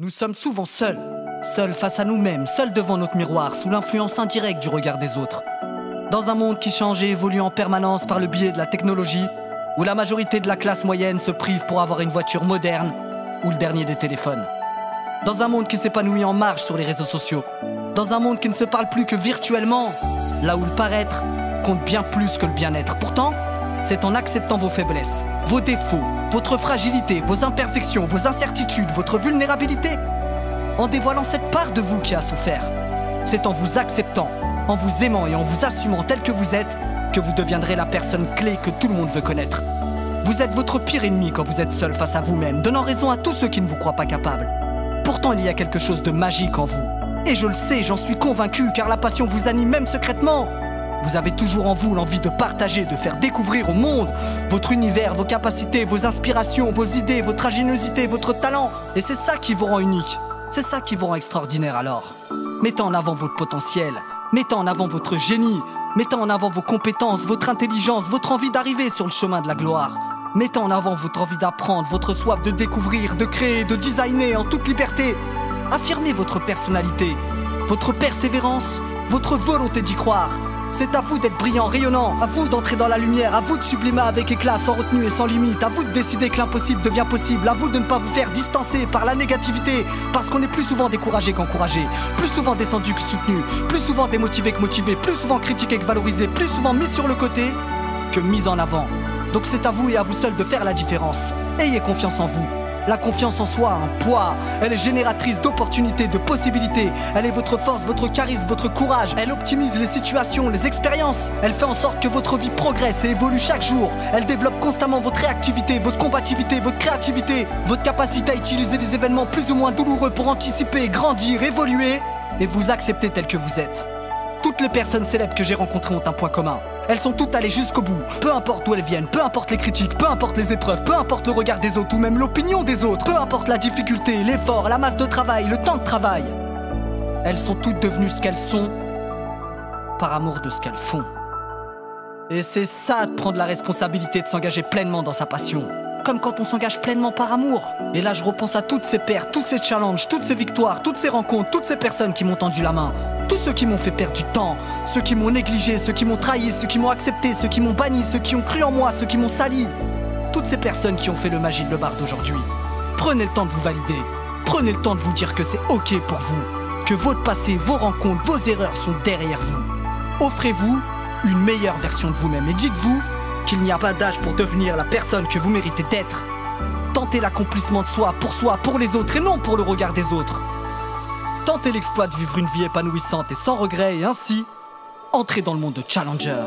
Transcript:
Nous sommes souvent seuls, seuls face à nous-mêmes, seuls devant notre miroir, sous l'influence indirecte du regard des autres. Dans un monde qui change et évolue en permanence par le biais de la technologie, où la majorité de la classe moyenne se prive pour avoir une voiture moderne ou le dernier des téléphones. Dans un monde qui s'épanouit en marge sur les réseaux sociaux. Dans un monde qui ne se parle plus que virtuellement, là où le paraître compte bien plus que le bien-être. Pourtant, c'est en acceptant vos faiblesses, vos défauts, votre fragilité, vos imperfections, vos incertitudes, votre vulnérabilité, en dévoilant cette part de vous qui a souffert. C'est en vous acceptant, en vous aimant et en vous assumant tel que vous êtes, que vous deviendrez la personne clé que tout le monde veut connaître. Vous êtes votre pire ennemi quand vous êtes seul face à vous-même, donnant raison à tous ceux qui ne vous croient pas capable. Pourtant, il y a quelque chose de magique en vous. Et je le sais, j'en suis convaincu, car la passion vous anime même secrètement. Vous avez toujours en vous l'envie de partager, de faire découvrir au monde votre univers, vos capacités, vos inspirations, vos idées, votre ingéniosité, votre talent. Et c'est ça qui vous rend unique. C'est ça qui vous rend extraordinaire alors. Mettez en avant votre potentiel, mettez en avant votre génie, mettez en avant vos compétences, votre intelligence, votre envie d'arriver sur le chemin de la gloire. Mettez en avant votre envie d'apprendre, votre soif de découvrir, de créer, de designer en toute liberté. Affirmez votre personnalité, votre persévérance, votre volonté d'y croire. C'est à vous d'être brillant, rayonnant, à vous d'entrer dans la lumière, à vous de sublimer avec éclat, sans retenue et sans limite, à vous de décider que l'impossible devient possible, à vous de ne pas vous faire distancer par la négativité, parce qu'on est plus souvent découragé qu'encouragé, plus souvent descendu que soutenu, plus souvent démotivé que motivé, plus souvent critiqué que valorisé, plus souvent mis sur le côté que mis en avant. Donc c'est à vous et à vous seul de faire la différence. Ayez confiance en vous. La confiance en soi a un poids, elle est génératrice d'opportunités, de possibilités. Elle est votre force, votre charisme, votre courage. Elle optimise les situations, les expériences. Elle fait en sorte que votre vie progresse et évolue chaque jour. Elle développe constamment votre réactivité, votre combativité, votre créativité, votre capacité à utiliser des événements plus ou moins douloureux pour anticiper, grandir, évoluer et vous accepter tel que vous êtes. Toutes les personnes célèbres que j'ai rencontrées ont un point commun. Elles sont toutes allées jusqu'au bout, peu importe d'où elles viennent, peu importe les critiques, peu importe les épreuves, peu importe le regard des autres ou même l'opinion des autres, peu importe la difficulté, l'effort, la masse de travail, le temps de travail. Elles sont toutes devenues ce qu'elles sont par amour de ce qu'elles font. Et c'est ça de prendre la responsabilité de s'engager pleinement dans sa passion. Comme quand on s'engage pleinement par amour. Et là je repense à toutes ces pertes, tous ces challenges, toutes ces victoires, toutes ces rencontres, toutes ces personnes qui m'ont tendu la main. Tous ceux qui m'ont fait perdre du temps, ceux qui m'ont négligé, ceux qui m'ont trahi, ceux qui m'ont accepté, ceux qui m'ont banni, ceux qui ont cru en moi, ceux qui m'ont sali. Toutes ces personnes qui ont fait le Magie de Le Bar d'aujourd'hui. Prenez le temps de vous valider. Prenez le temps de vous dire que c'est ok pour vous. Que votre passé, vos rencontres, vos erreurs sont derrière vous. Offrez-vous une meilleure version de vous-même et dites-vous qu'il n'y a pas d'âge pour devenir la personne que vous méritez d'être. Tentez l'accomplissement de soi, pour les autres et non pour le regard des autres. Tentez l'exploit de vivre une vie épanouissante et sans regret et ainsi, entrez dans le monde de Challenger.